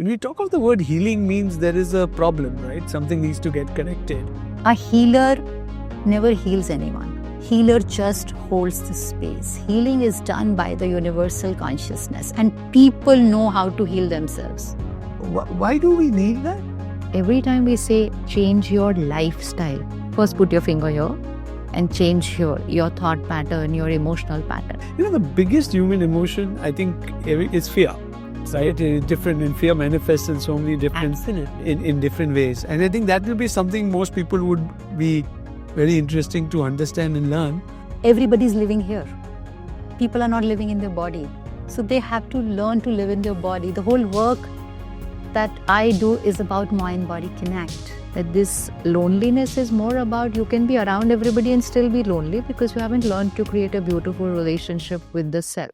when we talk of the word healing means there is a problem, right? Something needs to get corrected. A healer never heals anyone. Healer just holds the space. Healing is done by the universal consciousness, and people know how to heal themselves. Why do we need that? Every time we say change your lifestyle, first put your finger here and change your thought pattern, your emotional pattern. The biggest human emotion, I think, is fear. Right? Different, and fear manifests in so many different in different ways. And I think that will be something most people would be very interesting to understand and learn. Everybody's living here. People are not living in their body. So they have to learn to live in their body. The whole work that I do is about mind-body connect. That this loneliness is more about you can be around everybody and still be lonely because you haven't learned to create a beautiful relationship with the self.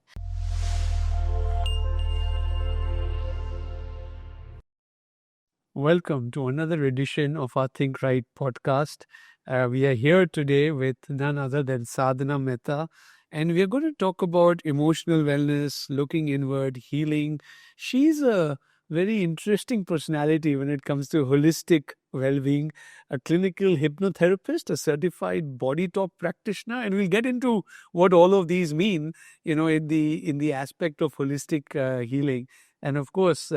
Welcome to another edition of our ThinkRight podcast. We are here today with none other than Sadhna Mehta, and we are going to talk about emotional wellness, looking inward, healing. She's a very interesting personality when it comes to holistic well-being, a clinical hypnotherapist, a certified BodyTalk practitioner, and we'll get into what all of these mean, in the aspect of holistic healing. And of course,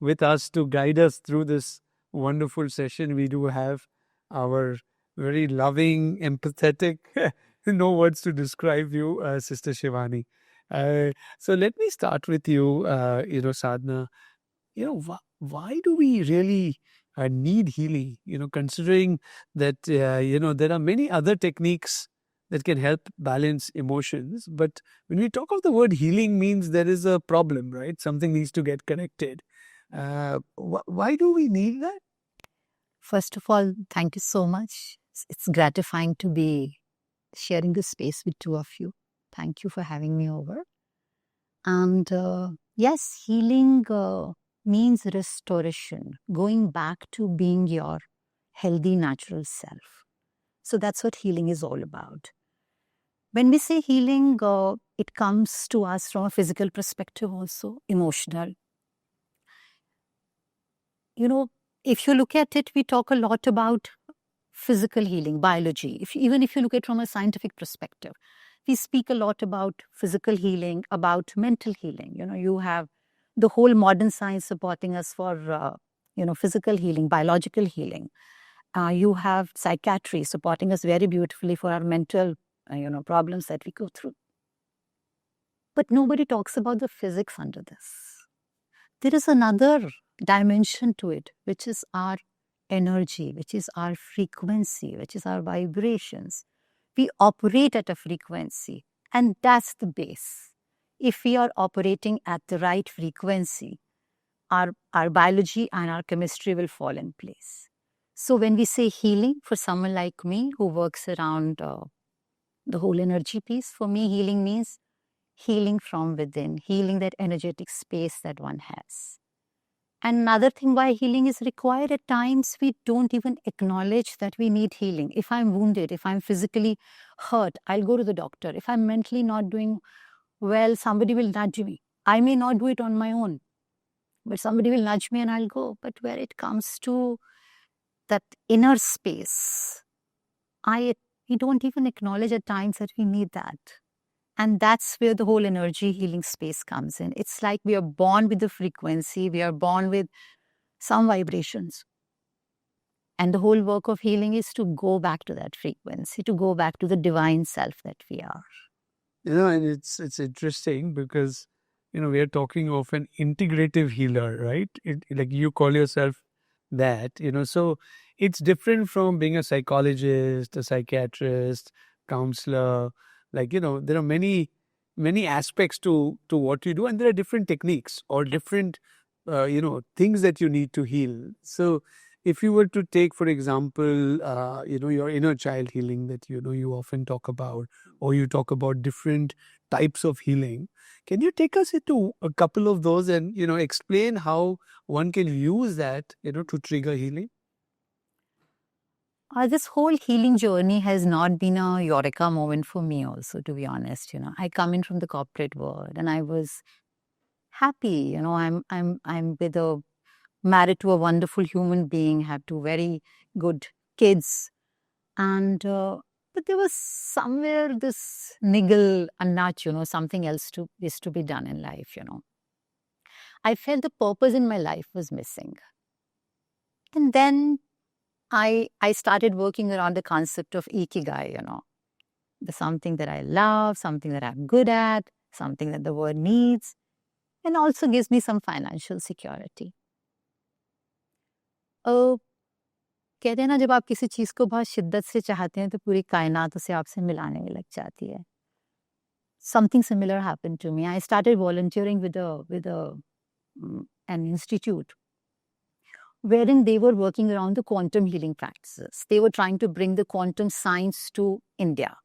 with us to guide us through this wonderful session, we do have our very loving, empathetic, no words to describe you, Sister Shivani. So let me start with you, Sadhna. Why do we really need healing? Considering that, there are many other techniques that can help balance emotions. But when we talk of the word healing means there is a problem, right? Something needs to get corrected. Why do we need that? First of all, thank you so much. It's gratifying to be sharing this space with two of you. Thank you for having me over. And yes, healing means restoration, going back to being your healthy, natural self. So that's what healing is all about. When we say healing, it comes to us from a physical perspective also, emotional. If you look at it, we talk a lot about physical healing, biology. Even if you look at it from a scientific perspective, we speak a lot about physical healing, about mental healing. You have the whole modern science supporting us for, physical healing, biological healing. You have psychiatry supporting us very beautifully for our mental, problems that we go through. But nobody talks about the physics under this. There is another dimension to it, which is our energy, which is our frequency, which is our vibrations. We operate at a frequency, and that's the base. If we are operating at the right frequency, our biology and our chemistry will fall in place. So when we say healing, for someone like me who works around the whole energy piece, for me, healing means healing from within, healing that energetic space that one has. And another thing why healing is required, at times we don't even acknowledge that we need healing. If I'm wounded, if I'm physically hurt, I'll go to the doctor. If I'm mentally not doing well, somebody will nudge me. I may not do it on my own, but somebody will nudge me and I'll go. But where it comes to that inner space, we don't even acknowledge at times that we need that. And that's where the whole energy healing space comes in. It's like we are born with the frequency, we are born with some vibrations. And the whole work of healing is to go back to that frequency, to go back to the divine self that we are. And it's interesting because, we are talking of an integrative healer, right? Like you call yourself that, so it's different from being a psychologist, a psychiatrist, counselor. There are many aspects to what you do, and there are different techniques or different things that you need to heal. So if you were to take, for example, your inner child healing that you often talk about, or you talk about different types of healing, can you take us into a couple of those and explain how one can use that to trigger healing? This whole healing journey has not been a eureka moment for me also, to be honest. I come in from the corporate world and I was happy. I'm with a married to a wonderful human being, have two very good kids. And but there was somewhere this niggle, a nudge, something else is to be done in life. I felt the purpose in my life was missing. And then I started working around the concept of ikigai, the something that I love, something that I'm good at, something that the world needs, and also gives me some financial security. कहते हैं ना, जब आप किसी चीज को बहुत शिद्दत से चाहते हैं तो पूरी कायनात उसे आपसे मिलाने में लग जाती है. Something similar happened to me. I started volunteering with an institute wherein they were working around the quantum healing practices. They were trying to bring the quantum science to India.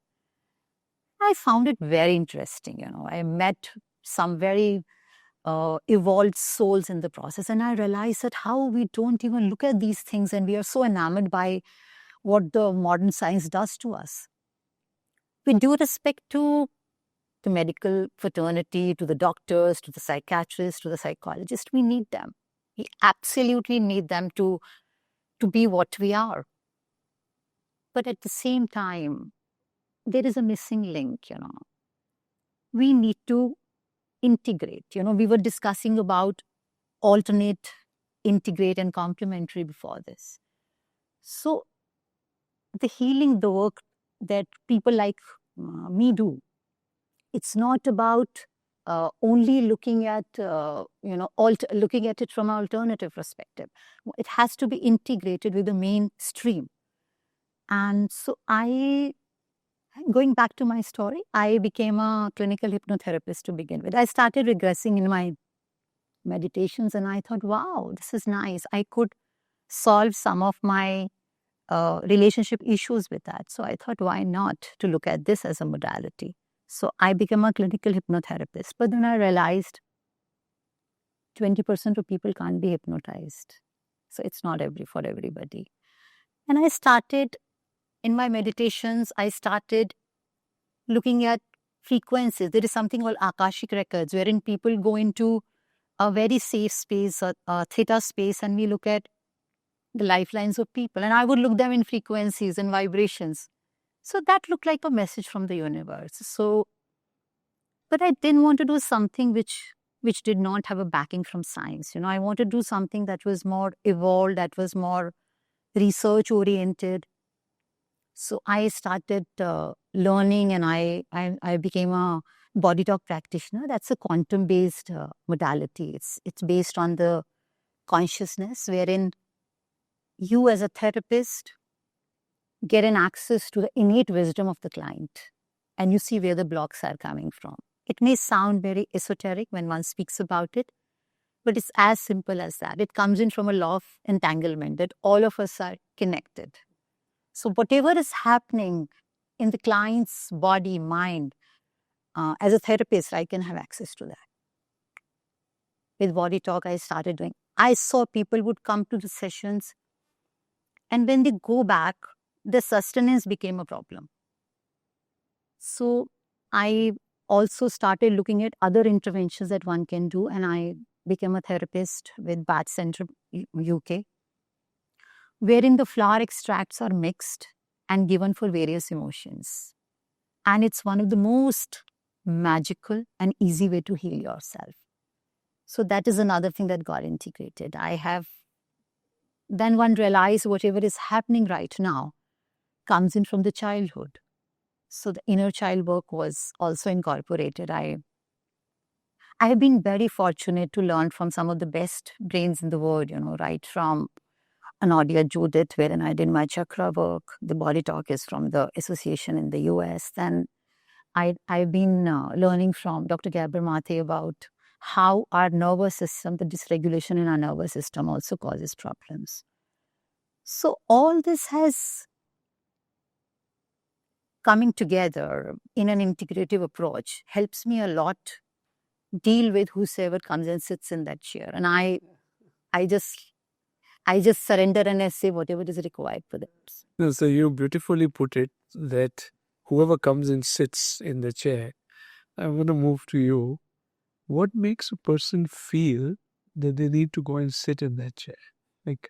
I found it very interesting. I met some very evolved souls in the process, and I realized that how we don't even look at these things, and we are so enamored by what the modern science does to us. With due respect to the medical fraternity, to the doctors, to the psychiatrists, to the psychologists, we need them. We absolutely need them to be what we are. But at the same time, there is a missing link, We need to integrate. We were discussing about alternate, integrate, and complementary before this. So the healing, the work that people like me do, it's not about only looking at, looking at it from an alternative perspective. It has to be integrated with the mainstream. And so going back to my story, I became a clinical hypnotherapist to begin with. I started regressing in my meditations, and I thought, wow, this is nice. I could solve some of my relationship issues with that. So I thought, why not to look at this as a modality? So I became a clinical hypnotherapist. But then I realized 20% of people can't be hypnotized. So it's not for everybody. And I started, in my meditations, I started looking at frequencies. There is something called Akashic records, wherein people go into a very safe space, a theta space, and we look at the lifelines of people. And I would look them in frequencies and vibrations. So that looked like a message from the universe. So, but I didn't want to do something which did not have a backing from science. I wanted to do something that was more evolved, that was more research oriented. So I started learning, and I became a BodyTalk practitioner. That's a quantum-based modality. It's based on the consciousness, wherein you as a therapist get an access to the innate wisdom of the client, and you see where the blocks are coming from. It may sound very esoteric when one speaks about it, but it's as simple as that. It comes in from a law of entanglement, that all of us are connected. So whatever is happening in the client's body, mind, as a therapist, I can have access to that. With BodyTalk, I started doing. I saw people would come to the sessions, and when they go back, the sustenance became a problem. So I also started looking at other interventions that one can do, and I became a therapist with Bat Center UK, wherein the flower extracts are mixed and given for various emotions. And it's one of the most magical and easy way to heal yourself. So that is another thing that got integrated. Then one realized whatever is happening right now comes in from the childhood. So the inner child work was also incorporated. I have been very fortunate to learn from some of the best brains in the world, right from Anadia Judith, wherein I did my chakra work. The BodyTalk is from the association in the US. Then I've been learning from Dr. Gabor Mate about how our nervous system, the dysregulation in our nervous system also causes problems. So all this has coming together in an integrative approach helps me a lot deal with whosoever comes and sits in that chair. And I just surrender and I say whatever is required for them. No, so you beautifully put it that whoever comes and sits in the chair, I want to move to you. What makes a person feel that they need to go and sit in that chair. Like,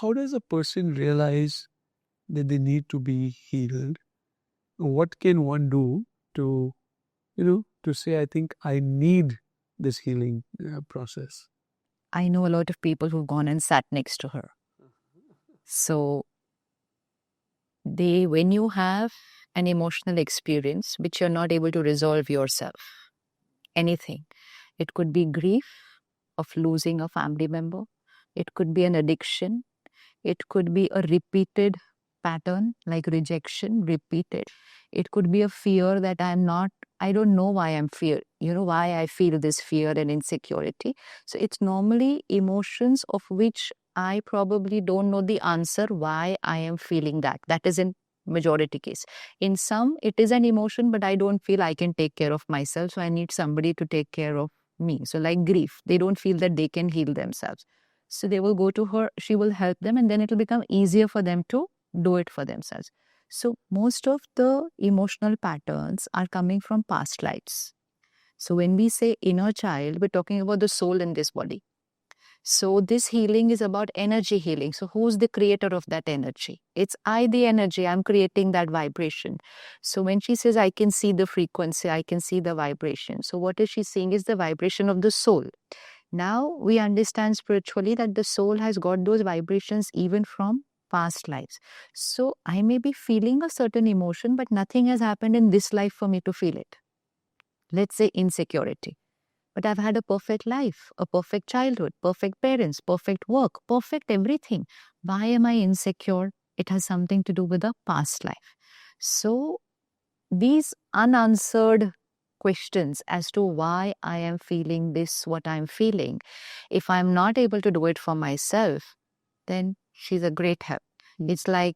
how does a person realize that they need to be healed? What can one do to, to say, I think I need this healing process? I know a lot of people who've gone and sat next to her. So when you have an emotional experience which you're not able to resolve yourself, anything, it could be grief of losing a family member, it could be an addiction, it could be a repeated pattern like rejection, repeated. It could be a fear that I don't know why I'm fear, why I feel this fear and insecurity. So it's normally emotions of which I probably don't know the answer why I am feeling that. That is in majority case. In some, it is an emotion, but I don't feel I can take care of myself. So I need somebody to take care of me. So like grief, they don't feel that they can heal themselves. So they will go to her, she will help them, and then it will become easier for them to do it for themselves. So most of the emotional patterns are coming from past lives. So when we say inner child, we're talking about the soul in this body. So this healing is about energy healing. So who's the creator of that energy? It's I, the energy. I'm creating that vibration. So when she says, I can see the frequency, I can see the vibration. So what is she seeing is the vibration of the soul. Now we understand spiritually that the soul has got those vibrations even from past lives. So I may be feeling a certain emotion, but nothing has happened in this life for me to feel it. Let's say insecurity. But I've had a perfect life, a perfect childhood, perfect parents, perfect work, perfect everything. Why am I insecure? It has something to do with a past life. So these unanswered questions as to why I am feeling this, what I'm feeling, if I'm not able to do it for myself, then she's a great help. It's like,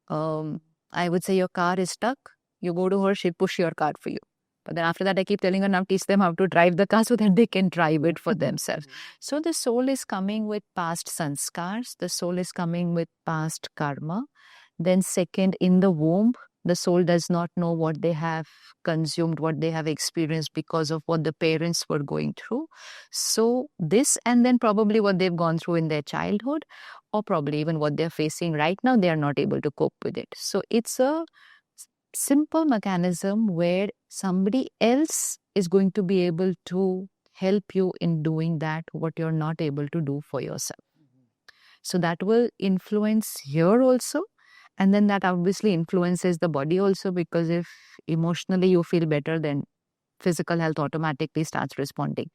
I would say your car is stuck. You go to her, she'll push your car for you. But then after that, I keep telling her, now teach them how to drive the car so that they can drive it for themselves. So the soul is coming with past sanskars. The soul is coming with past karma. Then second, in the womb, the soul does not know what they have consumed, what they have experienced because of what the parents were going through. So this, and then probably what they've gone through in their childhood, or probably even what they're facing right now, they are not able to cope with it. So it's a simple mechanism where somebody else is going to be able to help you in doing that, what you're not able to do for yourself. So that will influence here also. And then that obviously influences the body also, because if emotionally you feel better, then physical health automatically starts responding.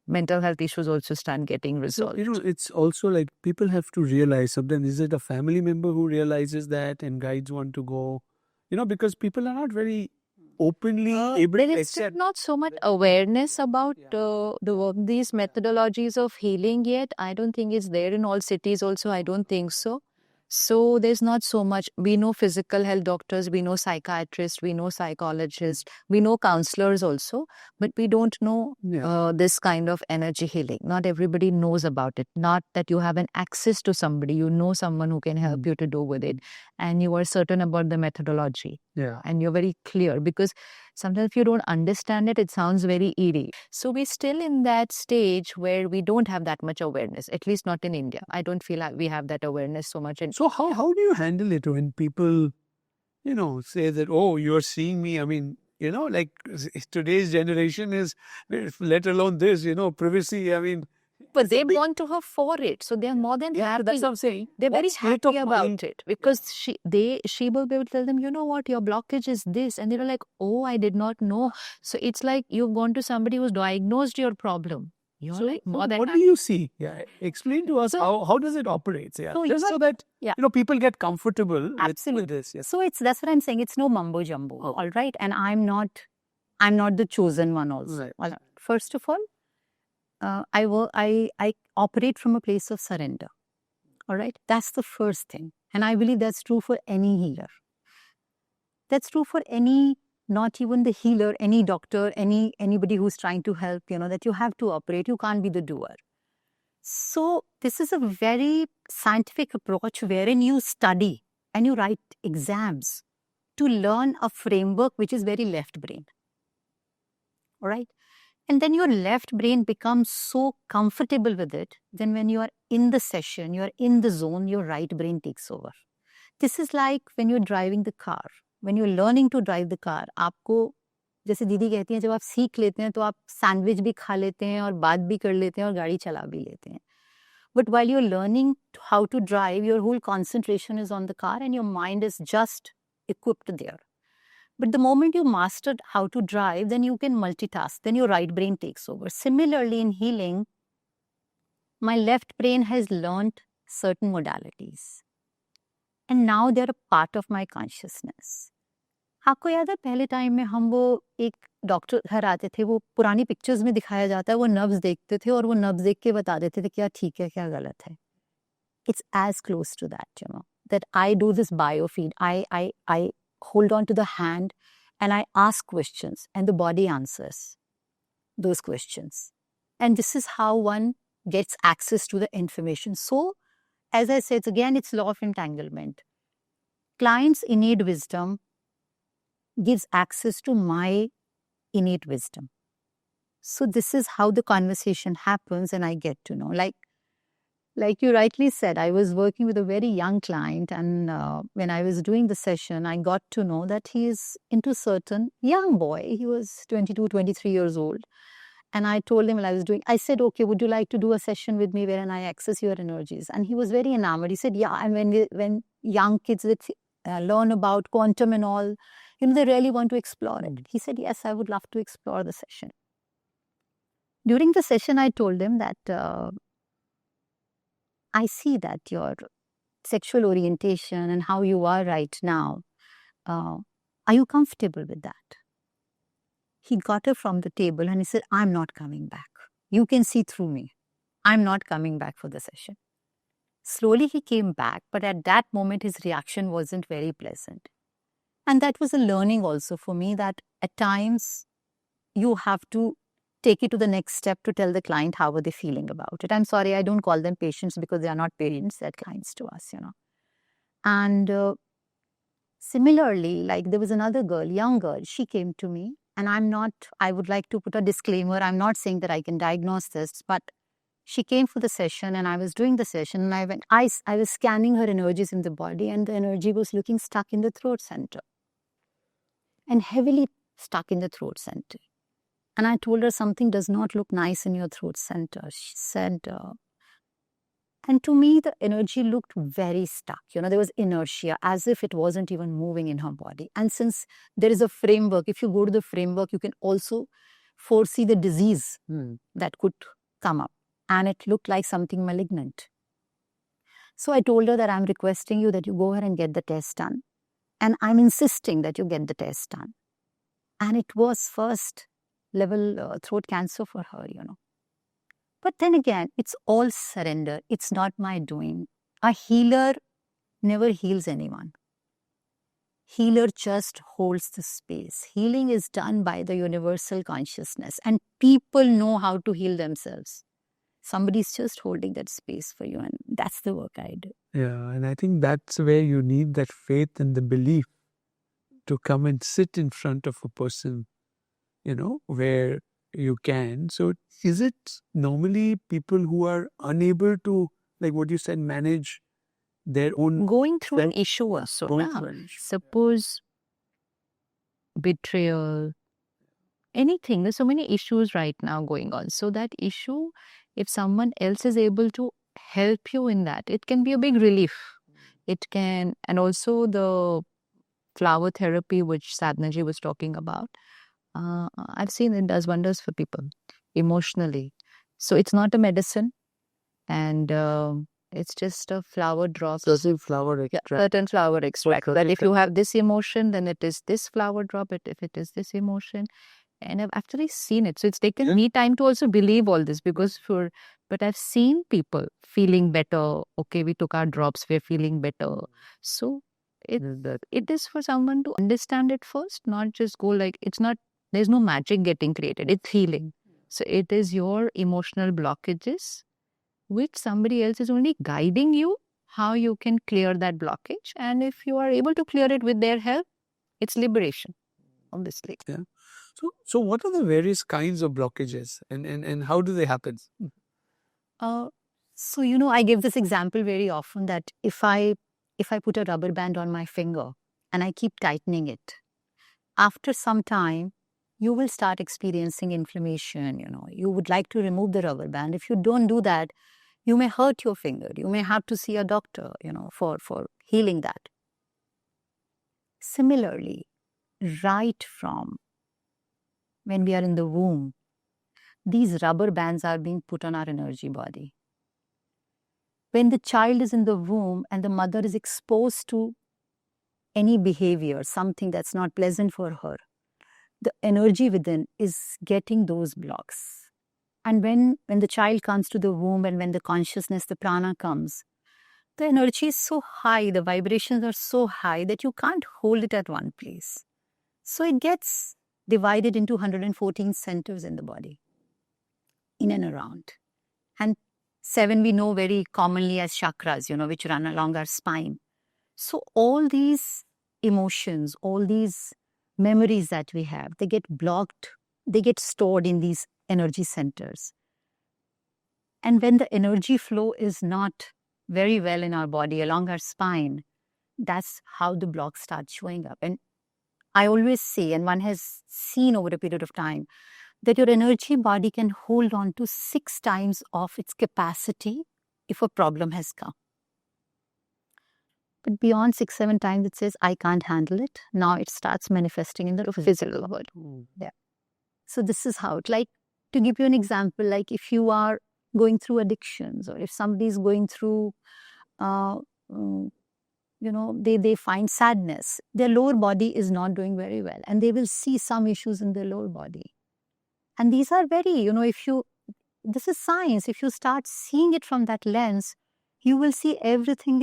Mental health issues also start getting resolved. So, it's also like people have to realize sometimes, is it a family member who realizes that and guides one to go? Because people are not very openly able There to is still accept. not so much awareness about these methodologies of healing yet. I don't think it's there in all cities also. I don't think so. So there's not so much. We know physical health doctors, we know psychiatrists, we know psychologists, we know counselors also, but we don't know this kind of energy healing. Not everybody knows about it. Not that you have an access to somebody, you know someone who can help you to do with it, and you are certain about the methodology. Yeah. And you're very clear, because sometimes if you don't understand it, it sounds very eerie. So we're still in that stage where we don't have that much awareness, at least not in India. I don't feel like we have that awareness so much. So how do you handle it when people, say that, oh, you're seeing me? I mean, like today's generation is, let alone this, privacy. I mean, but they've gone to her for it, so they're more than happy. That's what I'm saying. They're very state of happy about mind- it, because she will be able to tell them, you know what, your blockage is this, and they're like, oh, I did not know. So it's like you've gone to somebody who's diagnosed your problem. You're So, like more than what do happy. you see? Yeah, explain to us how does it operate? Yeah, just so that people get comfortable with this. Yes. So that's what I'm saying. It's no mumbo jumbo, all right. And I'm not the chosen one also. Right. First of all, I operate from a place of surrender. All right, that's the first thing, and I believe that's true for any healer. That's true for any, not even the healer, any doctor, anybody who's trying to help. That you have to operate. You can't be the doer. So this is a very scientific approach wherein you study and you write exams to learn a framework which is very left brain. All right. And then your left brain becomes so comfortable with it. Then when you are in the session, you are in the zone, your right brain takes over. This is like when you're driving the car. When you're learning to drive the car, आपको जैसे दीदी कहती हैं जब आप सीख लेते हैं तो आप सैंडविच भी खा लेते हैं और बात भी कर लेते हैं और गाड़ी चला भी लेते हैं. But while you're learning how to drive, your whole concentration is on the car and your mind is just equipped there. But the moment you mastered how to drive, then you can multitask. Then your right brain takes over. Similarly, in healing, my left brain has learned certain modalities. And now they're a part of my consciousness. आपको याद है पहले time में हम वो एक doctor घर आते थे, वो पुरानी पिक्चर्स में दिखाया जाता है, वो नब्ज देखते थे और वो नब्ज देख के बता देते थे क्या ठीक है क्या गलत है. It's as close to that, that I do this biofeed. I hold on to the hand and I ask questions and the body answers those questions. And this is how one gets access to the information. So, as I said, again, it's law of entanglement. Client's innate wisdom gives access to my innate wisdom. So this is how the conversation happens and I get to know. Like you rightly said, I was working with a very young client, and when I was doing the session, I got to know that he is into certain young boy. He was 22, 23 years old. And I told him while I said, okay, would you like to do a session with me wherein I access your energies? And he was very enamored. He said, yeah. And when young kids learn about quantum and all, they really want to explore it. He said, yes, I would love to explore the session. During the session, I told him that I see that your sexual orientation and how you are right now, are you comfortable with that? He got up from the table and he said, I'm not coming back. You can see through me. I'm not coming back for the session. Slowly he came back, but at that moment his reaction wasn't very pleasant. And that was a learning also for me, that at times you have to take it to the next step to tell the client how are they feeling about it. I'm sorry, I don't call them patients because they are not patients, they're clients to us, And similarly, like there was another girl, young girl, she came to me, and I would like to put a disclaimer, I'm not saying that I can diagnose this, but she came for the session and I was doing the session and I was scanning her energies in the body, and the energy was looking stuck in the throat center and heavily stuck in the throat center. And I told her something does not look nice in your throat center. She said, and to me, the energy looked very stuck. There was inertia, as if it wasn't even moving in her body. And since there is a framework, if you go to the framework, you can also foresee the disease that could come up. And it looked like something malignant. So I told her that I'm requesting you that you go ahead and get the test done. And I'm insisting that you get the test done. And it was first level throat cancer for her, But then again, it's all surrender. It's not my doing. A healer never heals anyone. Healer just holds the space. Healing is done by the universal consciousness, and people know how to heal themselves. Somebody's just holding that space for you, and that's the work I do. Yeah, and I think that's where you need that faith and the belief to come and sit in front of a person, where you can. So is it normally people who are unable to, like what you said, manage their own... Going through an issue also. Suppose betrayal, anything. There's so many issues right now going on. So that issue, if someone else is able to help you in that, it can be a big relief. It can, and also the flower therapy, which Sadhna ji was talking about, I've seen it does wonders for people emotionally. So it's not a medicine, and it's just a flower drop. Certain flower extract. Certain flower extract. That if you have this emotion, then it is this flower drop. If it is this emotion. And I've actually seen it. So it's taken me time to also believe all this, but I've seen people feeling better. Okay, we took our drops, we're feeling better. So it is for someone to understand it first, not just go like, there's no magic getting created. It's healing. So it is your emotional blockages, which somebody else is only guiding you how you can clear that blockage. And if you are able to clear it with their help, it's liberation, obviously. Yeah. So what are the various kinds of blockages and how do they happen? So, you know, I give this example very often that if I put a rubber band on my finger and I keep tightening it, after some time, you will start experiencing inflammation. You know, you would like to remove the rubber band. If you don't do that, you may hurt your finger. You may have to see a doctor, you know, for healing that. Similarly, right from when we are in the womb, these rubber bands are being put on our energy body. When the child is in the womb and the mother is exposed to any behavior, something that's not pleasant for her, the energy within is getting those blocks. And when the child comes to the womb and when the consciousness, the prana comes, the energy is so high, the vibrations are so high that you can't hold it at one place. So it gets divided into 114 centers in the body, in and around. And 7 we know very commonly as chakras, you know, which run along our spine. So all these emotions, all these memories that we have, they get blocked, they get stored in these energy centers. And when the energy flow is not very well in our body along our spine, that's how the blocks start showing up. And I always say, and one has seen over a period of time, that your energy body can hold on to 6 times of its capacity if a problem has come. But beyond 6, 7 times, it says, I can't handle it. Now it starts manifesting in the physical world. Yeah. So this is how it, like, to give you an example, like if you are going through addictions or if somebody is going through, you know, they find sadness, their lower body is not doing very well and they will see some issues in their lower body. And these are very, you know, this is science. If you start seeing it from that lens, you will see everything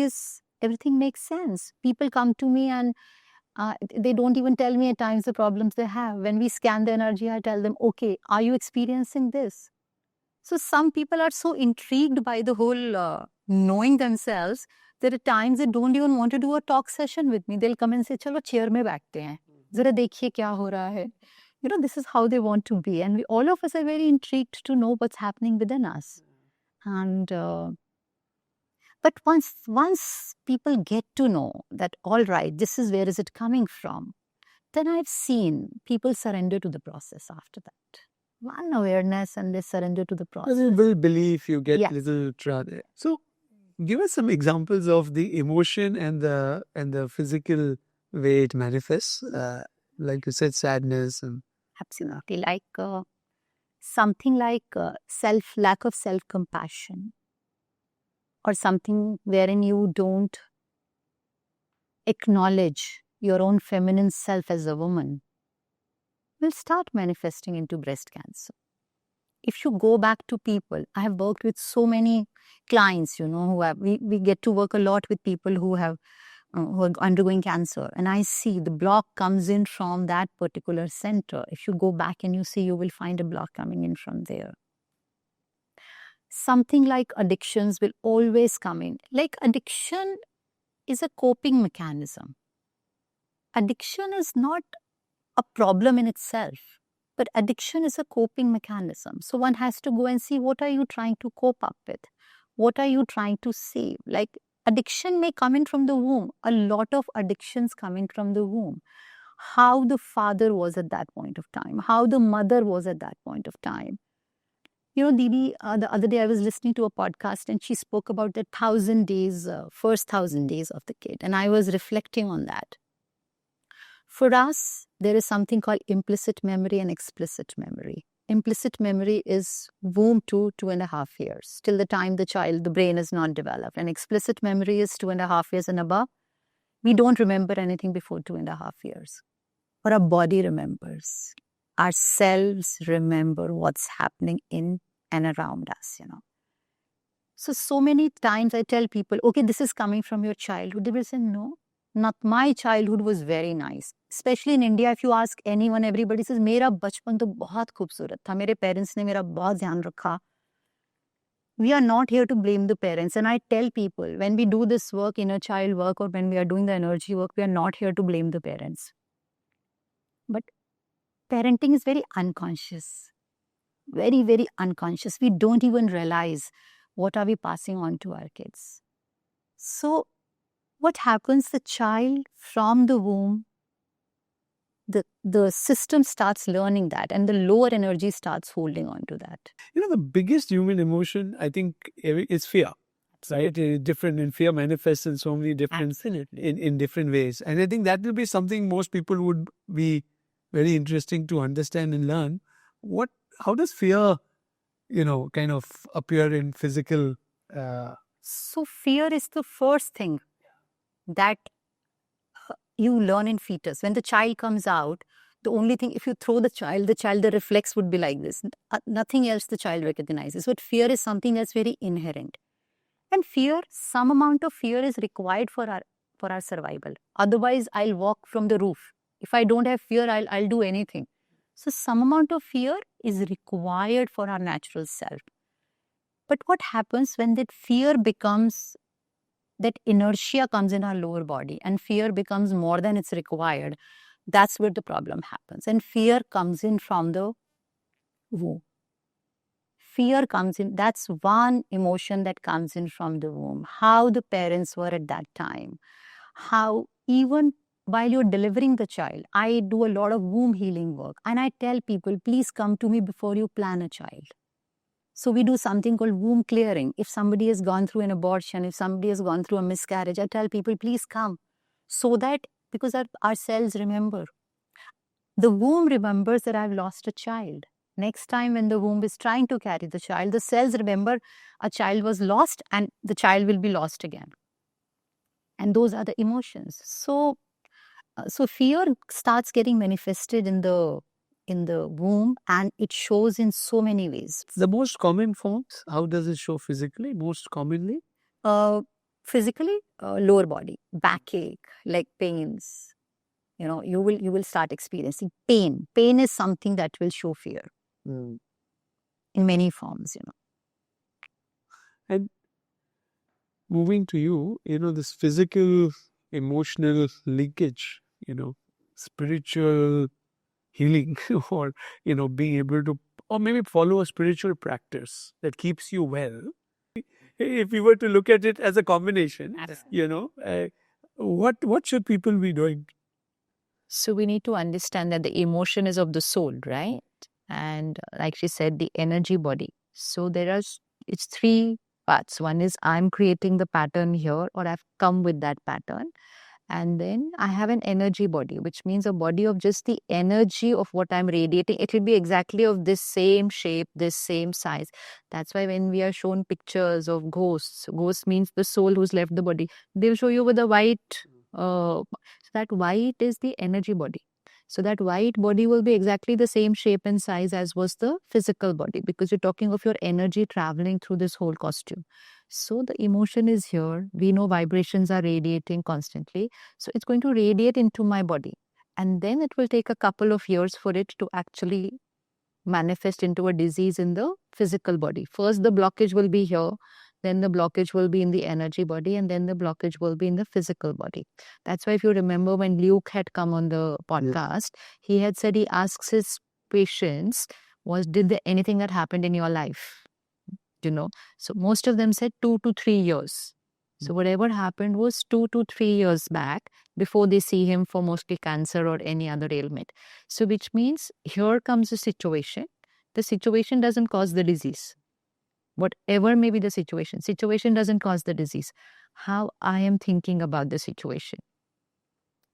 makes sense. People come to me and they don't even tell me at times the problems they have. When we scan the energy, I tell them, okay, are you experiencing this? So some people are so intrigued by the whole knowing themselves that at times they don't even want to do a talk session with me. They'll come and say, chalo chair mein बैठते हैं, जरा देखिए क्या हो रहा है. You know, this is how they want to be. And all of us are very intrigued to know what's happening within us. And but once people get to know that, all right, this is where is it coming from, then I've seen people surrender to the process after that. One awareness and they surrender to the process. A little belief, you get Yes. little trust. So give us some examples of the emotion and the physical way it manifests. Like you said, sadness and Absolutely. Like something like lack of self-compassion, or something wherein you don't acknowledge your own feminine self as a woman, will start manifesting into breast cancer. If you go back to people, I have worked with so many clients, you know, who have, we get to work a lot with people who are undergoing cancer. And I see the block comes in from that particular center. If you go back and you see, you will find a block coming in from there. Something like addictions will always come in. Like addiction is a coping mechanism. Addiction is not a problem in itself, but addiction is a coping mechanism. So one has to go and see, what are you trying to cope up with? What are you trying to save? Like addiction may come in from the womb. A lot of addictions come in from the womb. How the father was at that point of time, how the mother was at that point of time. You know, Didi, the other day I was listening to a podcast and she spoke about the 1,000 days, first 1,000 days of the kid. And I was reflecting on that. For us, there is something called implicit memory and explicit memory. Implicit memory is womb to 2.5 years, till the time the brain is not developed. And explicit memory is 2.5 years and above. We don't remember anything before 2.5 years. But our body remembers. Our cells remember what's happening in and around us, you know. So many times I tell people, okay, this is coming from your childhood. They will say, no, not my childhood was very nice. Especially in India, if you ask anyone, everybody says, मेरा बचपन तो बहुत खूबसूरत था. मेरे parents ने मेरा बहुत ध्यान रखा. We are not here to blame the parents. And I tell people, when we do this work, inner child work, or when we are doing the energy work, we are not here to blame the parents. But parenting is very unconscious, very, very unconscious. We don't even realize what are we passing on to our kids. So what happens, the child from the womb, the system starts learning that, and the lower energy starts holding on to that. The biggest human emotion, I think, is fear. Right? Different, and fear manifests in so many different in different ways. And I think that will be something most people would be very interesting to understand and learn. How does fear, kind of appear in physical? So fear is the first thing that you learn in fetus. When the child comes out, the only thing, if you throw the child, the reflex would be like this. Nothing else the child recognizes. But fear is something that's very inherent. And fear, some amount of fear is required for our survival. Otherwise, I'll walk from the roof. If I don't have fear, I'll do anything. So some amount of fear is required for our natural self. But what happens when that fear becomes, that inertia comes in our lower body and fear becomes more than it's required? That's where the problem happens. And fear comes in from the womb. Fear comes in, that's one emotion that comes in from the womb. How the parents were at that time. How even while you're delivering the child, I do a lot of womb healing work. And I tell people, please come to me before you plan a child. So we do something called womb clearing. If somebody has gone through an abortion, if somebody has gone through a miscarriage, I tell people, please come. So that, because our cells remember. The womb remembers that I've lost a child. Next time when the womb is trying to carry the child, the cells remember a child was lost and the child will be lost again. And those are the emotions. So fear starts getting manifested in the womb, and it shows in so many ways. The most common forms, how does it show physically, most commonly? Physically, lower body, backache, leg pains. You will start experiencing pain. Pain is something that will show fear in many forms. And moving to you, this physical, emotional linkage, spiritual healing, or, being able to, or maybe follow a spiritual practice that keeps you well. If we were to look at it as a combination, what should people be doing? So we need to understand that the emotion is of the soul, right? And like she said, the energy body. So it's three parts. One is I'm creating the pattern here, or I've come with that pattern. And then I have an energy body, which means a body of just the energy of what I'm radiating. It will be exactly of this same shape, this same size. That's why when we are shown pictures of ghosts means the soul who's left the body. They'll show you with a white, so that white is the energy body. So that white body will be exactly the same shape and size as was the physical body, because you're talking of your energy traveling through this whole costume. So the emotion is here. We know vibrations are radiating constantly. So it's going to radiate into my body. And then it will take a couple of years for it to actually manifest into a disease in the physical body. First, the blockage will be here. Then the blockage will be in the energy body, and then the blockage will be in the physical body. That's why if you remember when Luke had come on the podcast, he had said he asks his patients, did there anything that happened in your life? So most of them said 2 to 3 years. So whatever happened was 2 to 3 years back before they see him for mostly cancer or any other ailment. So which means here comes a situation. The situation doesn't cause the disease. Whatever may be the situation doesn't cause the disease. How I am thinking about the situation.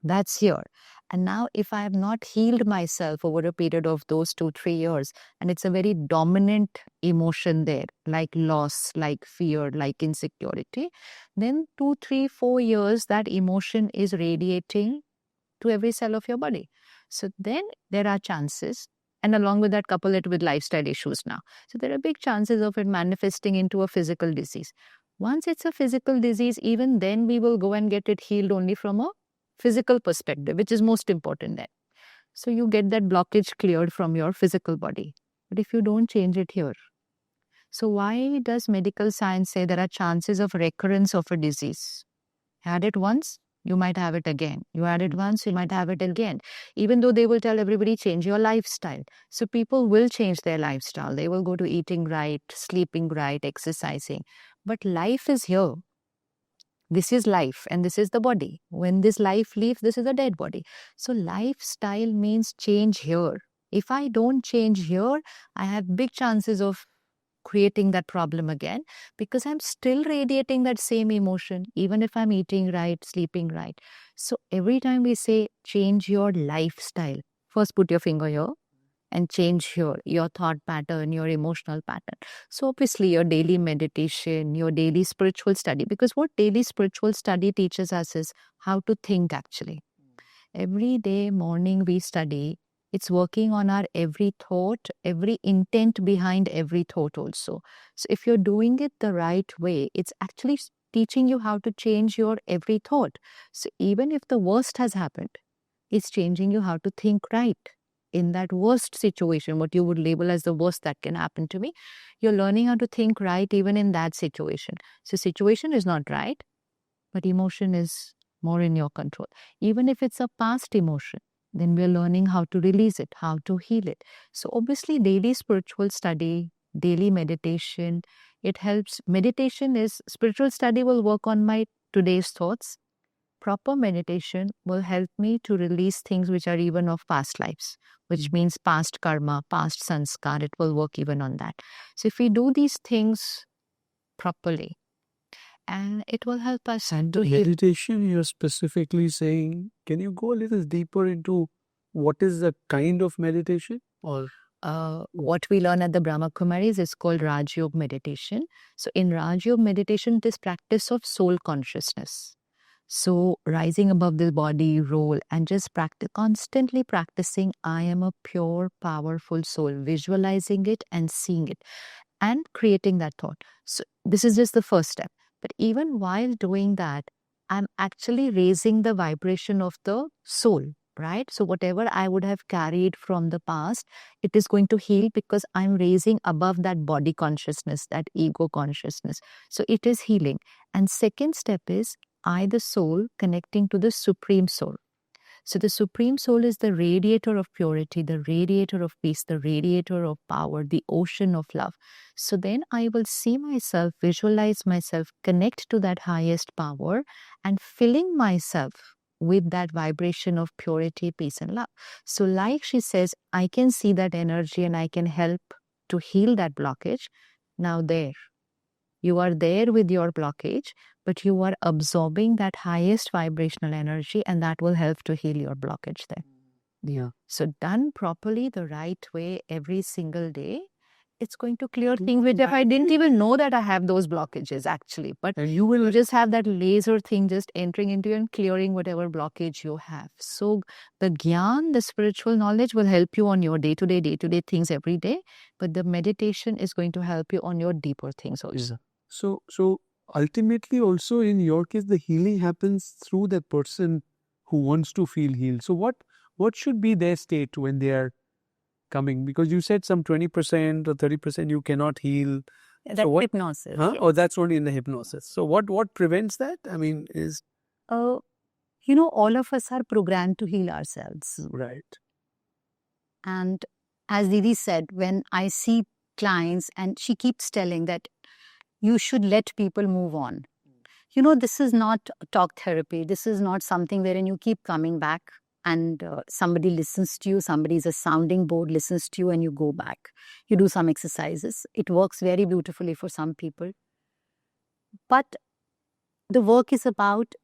That's here. And now if I have not healed myself over a period of those 2, 3 years, and it's a very dominant emotion there, like loss, like fear, like insecurity, then 2, 3, 4 years, that emotion is radiating to every cell of your body. So then there are chances, and along with that, couple it with lifestyle issues now. So there are big chances of it manifesting into a physical disease. Once it's a physical disease, even then we will go and get it healed only from a physical perspective, which is most important then. So you get that blockage cleared from your physical body. But if you don't change it here, so why does medical science say there are chances of recurrence of a disease? Had it once, you might have it again. You had it once, you might have it again. Even though they will tell everybody, change your lifestyle. So people will change their lifestyle. They will go to eating right, sleeping right, exercising. But life is here. This is life and this is the body. When this life leaves, this is a dead body. So lifestyle means change here. If I don't change here, I have big chances of creating that problem again, because I'm still radiating that same emotion, even if I'm eating right, sleeping right. So every time we say change your lifestyle, first put your finger here and change your thought pattern, your emotional pattern. So obviously your daily meditation, your daily spiritual study, because what daily spiritual study teaches us is how to think actually. Every day morning we study, it's working on our every thought, every intent behind every thought also. So if you're doing it the right way, it's actually teaching you how to change your every thought. So even if the worst has happened, it's changing you how to think right. In that worst situation, what you would label as the worst that can happen to me, you're learning how to think right even in that situation. So situation is not right, but emotion is more in your control. Even if it's a past emotion, then we're learning how to release it, how to heal it. So obviously daily spiritual study, daily meditation, it helps. Meditation is, spiritual study will work on my today's thoughts. Proper meditation will help me to release things which are even of past lives, which means past karma, past sanskar. It will work even on that. So if we do these things properly, and it will help us And to heal. meditation, you're specifically saying, can you go a little deeper into what is the kind of meditation? Or What we learn at the Brahma Kumaris is called Raj Yoga meditation. So in Raj Yoga meditation, this practice of soul consciousness. So rising above the body role and just constantly practicing, I am a pure, powerful soul, visualizing it and seeing it and creating that thought. So this is just the first step. But even while doing that, I'm actually raising the vibration of the soul, right? So whatever I would have carried from the past, it is going to heal because I'm raising above that body consciousness, that ego consciousness. So it is healing. And second step is I, the soul, connecting to the supreme soul. So the Supreme Soul is the radiator of purity, the radiator of peace, the radiator of power, the ocean of love. So then I will see myself, visualize myself, connect to that highest power and filling myself with that vibration of purity, peace and love. So like she says, I can see that energy and I can help to heal that blockage. Now there. You are there with your blockage, but you are absorbing that highest vibrational energy, and that will help to heal your blockage there. yeah, So, done properly, the right way, every single day, it's going to clear things which if I didn't even know that I have those blockages actually. But and you will you just have that laser thing just entering into you and clearing whatever blockage you have. So the gyan, the spiritual knowledge will help you on your day-to-day things every day. But the meditation is going to help you on your deeper things also. Yeah. So ultimately, also in your case, the healing happens through that person who wants to feel healed. So what should be their state when they are coming? Because you said some 20% or 30% you cannot heal. That's So what? hypnosis. Huh? Yes. Oh, that's only in the hypnosis. So what prevents that? I mean, is All of us are programmed to heal ourselves. right. And as Didi said, when I see clients and she keeps telling that you should let people move on. This is not talk therapy. This is not something wherein you keep coming back and somebody listens to you. Somebody is a sounding board, listens to you and you go back. You do some exercises. It works very beautifully for some people. But the work is about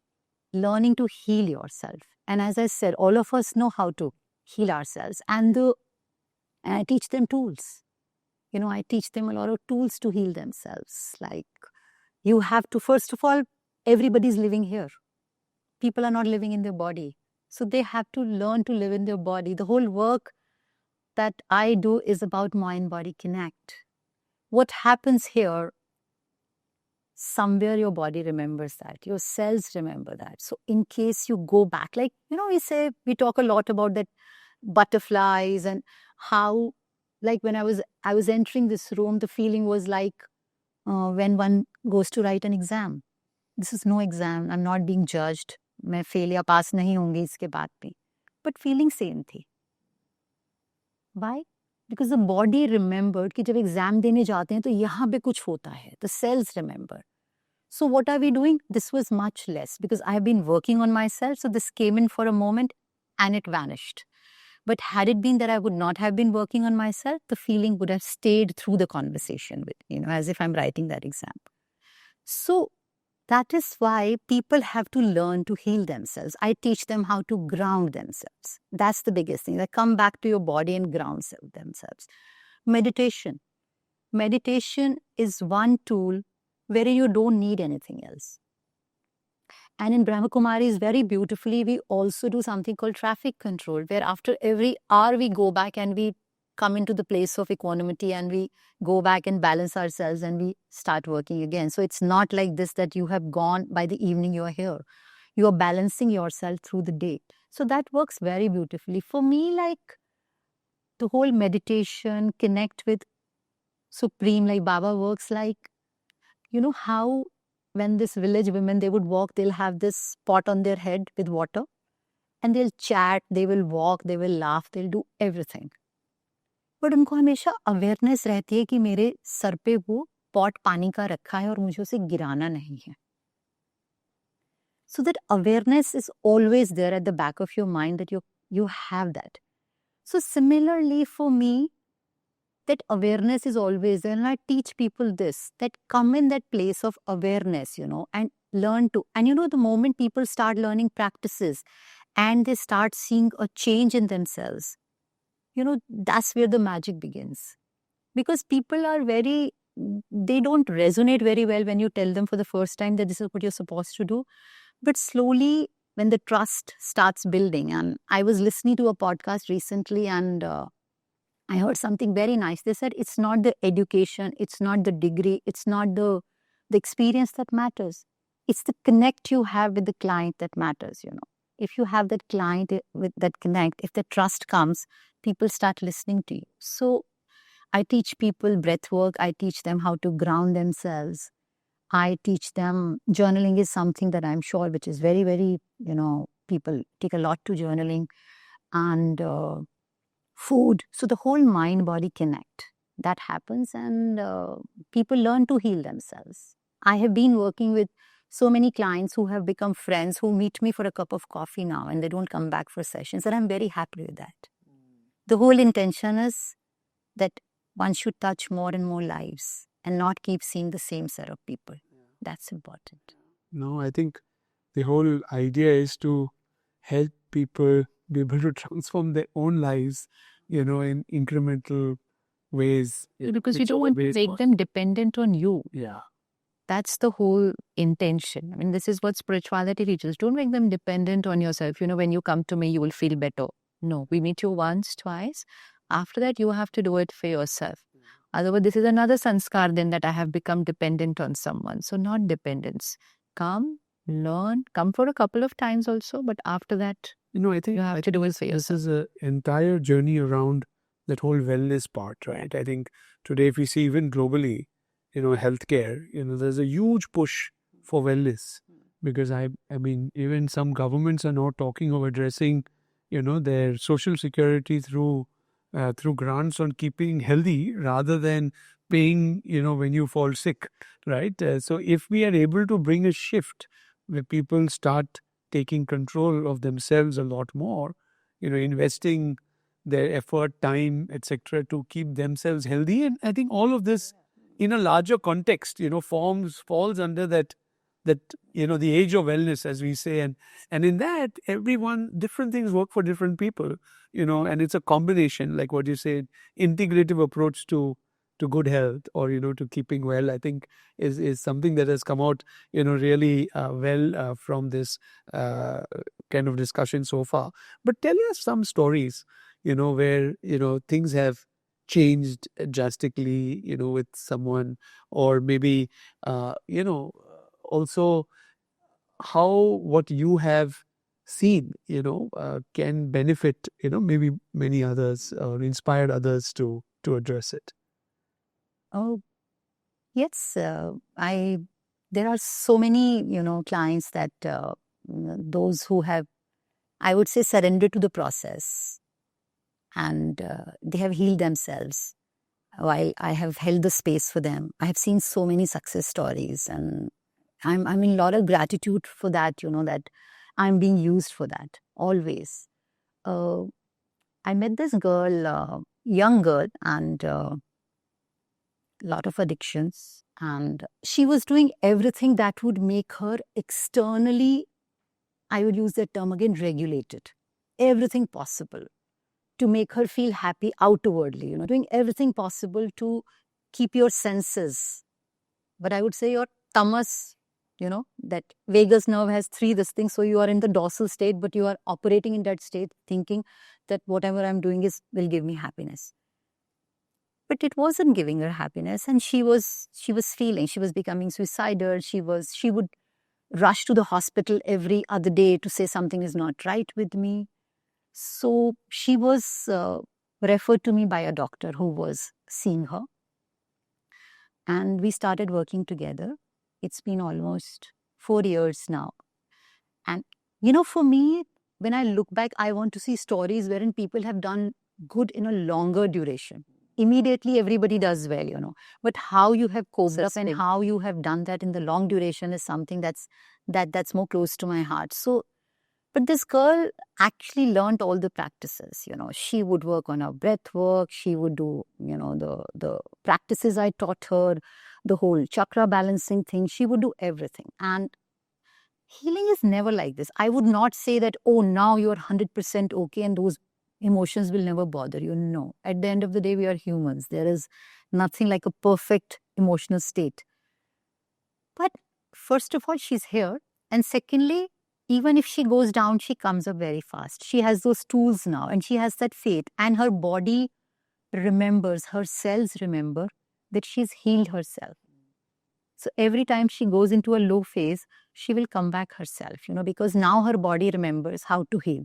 learning to heal yourself. And as I said, all of us know how to heal ourselves. And I teach them tools. I teach them a lot of tools to heal themselves. Like you have to, first of all, everybody's living here. People are not living in their body. So they have to learn to live in their body. The whole work that I do is about mind-body connect. What happens here, somewhere your body remembers that. Your cells remember that. So in case you go back, like, we talk a lot about that butterflies and how, like when I was entering this room, the feeling was like when one goes to write an exam. This is no exam. I'm not being judged. मैं fail या pass नहीं होंगी इसके बाद भी, but feeling same थी. Why? Because the body remembered कि जब एग्जाम देने जाते हैं तो यहाँ पे कुछ होता है. The cells remember. So what are we doing? This was much less because I have been working on myself. So this came in for a moment and it vanished. But had it been that I would not have been working on myself, the feeling would have stayed through the conversation with, as if I'm writing that exam. So that is why people have to learn to heal themselves. I teach them how to ground themselves. That's the biggest thing. They come back to your body and ground themselves. Meditation. Meditation is one tool wherein you don't need anything else. And in Brahma Kumaris, very beautifully, we also do something called traffic control, where after every hour we go back and we come into the place of equanimity and we go back and balance ourselves and we start working again. So it's not like this that you have gone by the evening you are here. You are balancing yourself through the day. So that works very beautifully. For me, like the whole meditation, connect with Supreme, like Baba works like, how when this village women, they would walk, they'll have this pot on their head with water and they'll chat, they will walk, they will laugh, they'll do everything. But उनको हमेशा awareness रहती है कि मेरे sir पे वो pot पानी का रखा है और मुझे उसे गिराना नहीं है. So that awareness is always there at the back of your mind that you have that. So similarly for me, that awareness is always there. And I teach people this, that come in that place of awareness, and learn to. And the moment people start learning practices and they start seeing a change in themselves, that's where the magic begins. Because people are they don't resonate very well when you tell them for the first time that this is what you're supposed to do. But slowly, when the trust starts building, and I was listening to a podcast recently and I heard something very nice. They said it's not the education, it's not the degree, it's not the experience that matters. It's the connect you have with the client that matters, If you have that client with that connect, if the trust comes, people start listening to you. So I teach people breath work. I teach them how to ground themselves. I teach them journaling is something that I'm sure which is very, very, people take a lot to journaling. And food. So the whole mind body connect that happens and people learn to heal themselves. I have been working with so many clients who have become friends who meet me for a cup of coffee now and they don't come back for sessions, and I'm very happy with that. The whole intention is that one should touch more and more lives and not keep seeing the same set of people. That's important. No, I think the whole idea is to help people be able to transform their own lives, in incremental ways. Because you don't want to make them dependent on you. Yeah. That's the whole intention. I mean, this is what spirituality teaches. Don't make them dependent on yourself. When you come to me, you will feel better. No, we meet you once, twice. After that, you have to do it for yourself. Otherwise, this is another sanskar then that I have become dependent on someone. So not dependence. Come, learn, come for a couple of times also. But after that, I think you have to do it for yourself. This is an entire journey around that whole wellness part, right? I think today, if we see even globally, healthcare, there's a huge push for wellness because I mean, even some governments are now talking of addressing, their social security through grants on keeping healthy rather than paying, when you fall sick, right? So if we are able to bring a shift where people start taking control of themselves a lot more, investing their effort, time, etc., to keep themselves healthy. And I think all of this in a larger context, falls under that the age of wellness, as we say. And in that, different things work for different people, and it's a combination, like what you said, integrative approach to good health or, to keeping well, I think is something that has come out, really well from this kind of discussion so far. But tell us some stories, where, things have changed drastically, with someone, or maybe, also how what you have seen, can benefit, maybe many others or inspire others to address it. Oh, yes. There are so many, clients that those who have, I would say, surrendered to the process, and they have healed themselves while I have held the space for them. I have seen so many success stories, and I'm in a lot of gratitude for that, that I'm being used for that always. I met this girl, young girl, and lot of addictions, and she was doing everything that would make her externally, I would use that term again, regulated. Everything possible to make her feel happy outwardly, doing everything possible to keep your senses. But I would say your tamas, that vagus nerve has 3 this thing. So you are in the dorsal state, but you are operating in that state, thinking that whatever I'm doing will give me happiness. But it wasn't giving her happiness, and she was feeling, she was becoming suicidal. She would rush to the hospital every other day to say something is not right with me. So she was referred to me by a doctor who was seeing her, and we started working together. It's been almost 4 years now. And, for me, when I look back, I want to see stories wherein people have done good in a longer duration. Immediately, everybody does well, but how you have coped up and how you have done that in the long duration is something that's more close to my heart. So, but this girl actually learned all the practices. She would work on her breath work. She would do, the practices I taught her, the whole chakra balancing thing. She would do everything. And healing is never like this. I would not say that, oh, now you're 100% okay and those emotions will never bother you. No. At the end of the day, we are humans. There is nothing like a perfect emotional state. But first of all, she's here. And secondly, even if she goes down, she comes up very fast. She has those tools now, and she has that faith. And her body remembers, her cells remember that she's healed herself. So every time she goes into a low phase, she will come back herself, because now her body remembers how to heal.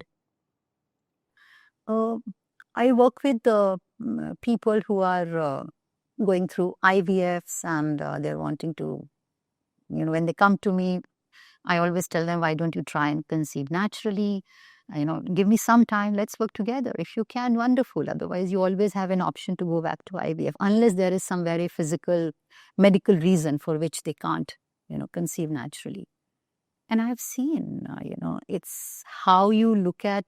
I work with people who are going through IVFs, and they're wanting to, when they come to me, I always tell them, why don't you try and conceive naturally? Give me some time, let's work together. If you can, wonderful. Otherwise, you always have an option to go back to IVF, unless there is some very physical, medical reason for which they can't, conceive naturally. And I've seen, it's how you look at,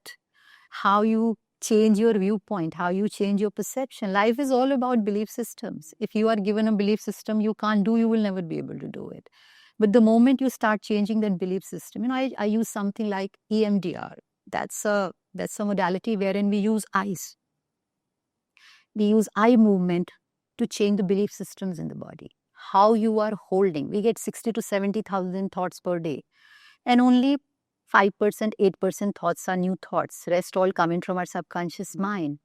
how you change your viewpoint, how you change your perception. Life is all about belief systems. If you are given a belief system you can't do, you will never be able to do it. But the moment you start changing that belief system, I use something like EMDR. That's a modality wherein we use eyes. We use eye movement to change the belief systems in the body. How you are holding. We get 60 to 70,000 thoughts per day. And only 5%, 8% thoughts are new thoughts. Rest all coming from our subconscious mind.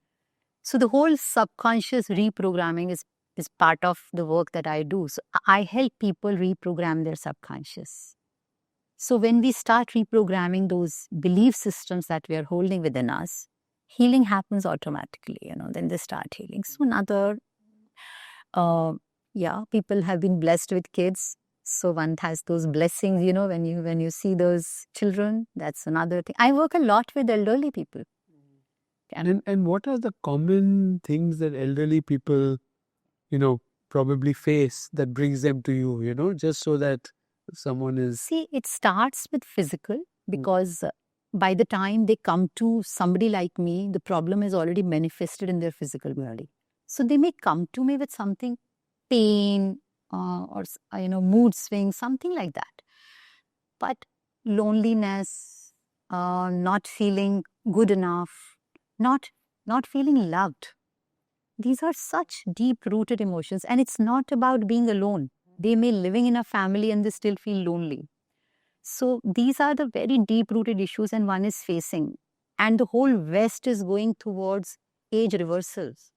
So the whole subconscious reprogramming is part of the work that I do. So I help people reprogram their subconscious. So when we start reprogramming those belief systems that we are holding within us, healing happens automatically, then they start healing. So another, people have been blessed with kids. So one has those blessings, when you see those children, that's another thing. I work a lot with elderly people. And what are the common things that elderly people, probably face that brings them to you, just so that someone is... See, it starts with physical, because by the time they come to somebody like me, the problem is already manifested in their physical body. So they may come to me with something, pain, or mood swings, something like that. But loneliness, not feeling good enough, not feeling loved. These are such deep-rooted emotions, and it's not about being alone. They may living in a family and they still feel lonely. So these are the very deep-rooted issues, and one is facing. And the whole West is going towards age reversals.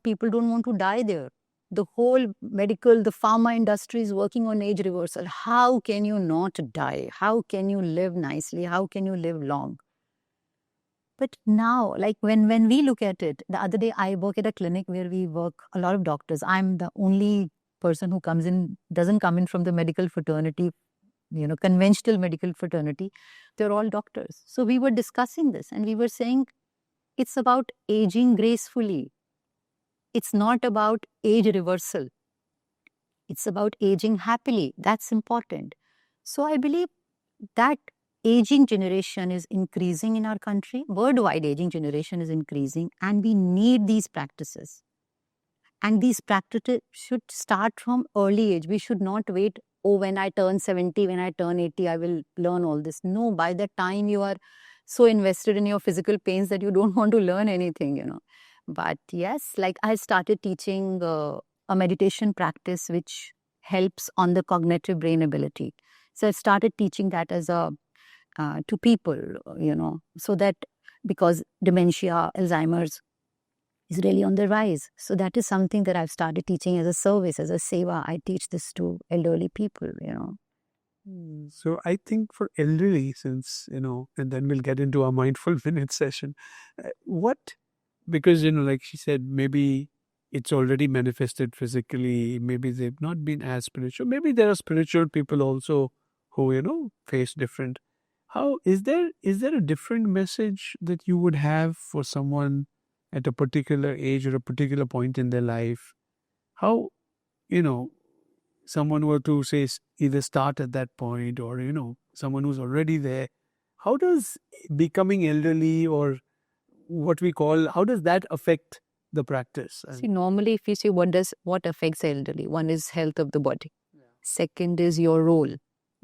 People don't want to die there. The whole medical, the pharma industry is working on age reversal. How can you not die? How can you live nicely? How can you live long? But now, like when we look at it, the other day I work at a clinic where we work a lot of doctors. I'm the only person who doesn't come in from the medical fraternity, conventional medical fraternity, they're all doctors. So we were discussing this and we were saying it's about aging gracefully. It's not about age reversal. It's about aging happily. That's important. So I believe that aging generation is increasing in our country. Worldwide aging generation is increasing and we need these practices. And these practices should start from early age. We should not wait, oh, when I turn 70, when I turn 80, I will learn all this. No, by the time you are so invested in your physical pains that you don't want to learn anything. But yes, like I started teaching a meditation practice which helps on the cognitive brain ability. So I started teaching that as to people, so that because dementia, Alzheimer's is really on the rise. So that is something that I've started teaching as a service, as a seva. I teach this to elderly people. So I think for elderly, since, and then we'll get into our mindful minute session, what, because, like she said, maybe it's already manifested physically, maybe they've not been as spiritual, maybe there are spiritual people also who, face different. How is there a different message that you would have for someone at a particular age or a particular point in their life? How, you know, someone were to say either start at that point or, someone who's already there, how does becoming elderly or what we call, how does that affect the practice? See, normally if you see what affects elderly, one is health of the body. Yeah. Second is your role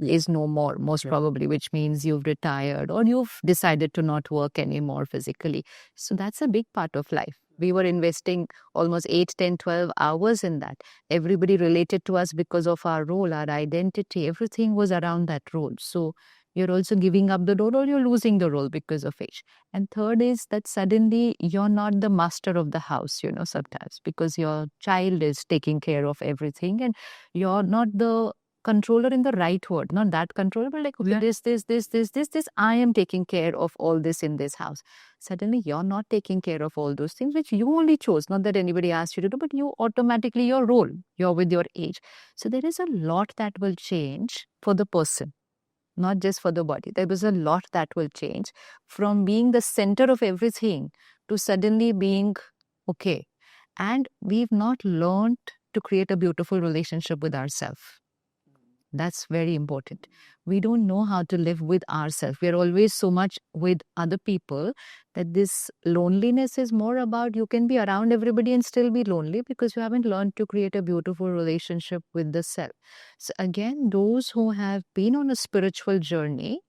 is no more, most Yeah. probably, which means you've retired or you've decided to not work anymore physically. So that's a big part of life. We were investing almost 8, 10, 12 hours in that. Everybody related to us because of our role, our identity, everything was around that role. So you're also giving up the role or you're losing the role because of age. And third is that suddenly you're not the master of the house, sometimes because your child is taking care of everything and you're not the controller in the right word, not that controller, but like, okay, Yeah. this, I am taking care of all this in this house. Suddenly you're not taking care of all those things which you only chose, not that anybody asked you to do, but you automatically, your role, you're with your age. So there is a lot that will change for the person, not just for the body. There was a lot that will change from being the center of everything to suddenly being okay. And we've not learned to create a beautiful relationship with ourselves. That's very important. We don't know how to live with ourselves. We are always so much with other people that this loneliness is more about you can be around everybody and still be lonely because you haven't learned to create a beautiful relationship with the self. So again, those who have been on a spiritual journey,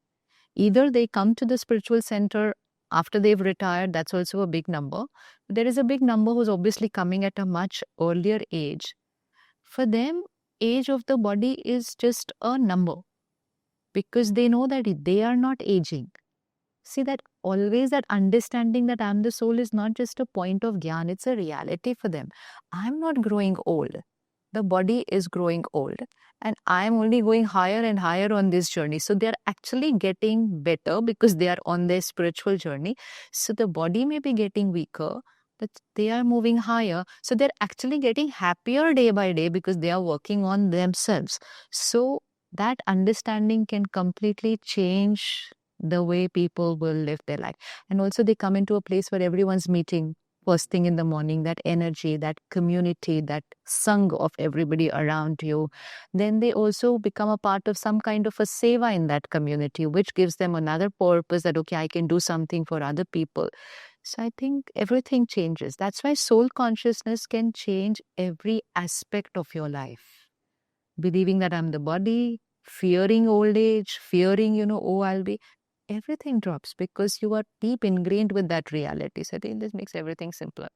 either they come to the spiritual center after they've retired, that's also a big number. There is a big number who's obviously coming at a much earlier age. For them, age of the body is just a number because they know that they are not aging. See, that always that understanding that I'm the soul is not just a point of gyan, it's a reality for them. I'm not growing old. The body is growing old and I'm only going higher and higher on this journey. So they're actually getting better because they are on their spiritual journey. So the body may be getting weaker, but they are moving higher. So they're actually getting happier day by day because they are working on themselves. So that understanding can completely change the way people will live their life. And also they come into a place where everyone's meeting first thing in the morning, that energy, that community, that sangha of everybody around you. Then they also become a part of some kind of a seva in that community, which gives them another purpose that, okay, I can do something for other people. So I think everything changes. That's why soul consciousness can change every aspect of your life. Believing that I'm the body, fearing old age, fearing, oh, I'll be, everything drops because you are deep ingrained with that reality. So I think this makes everything simpler.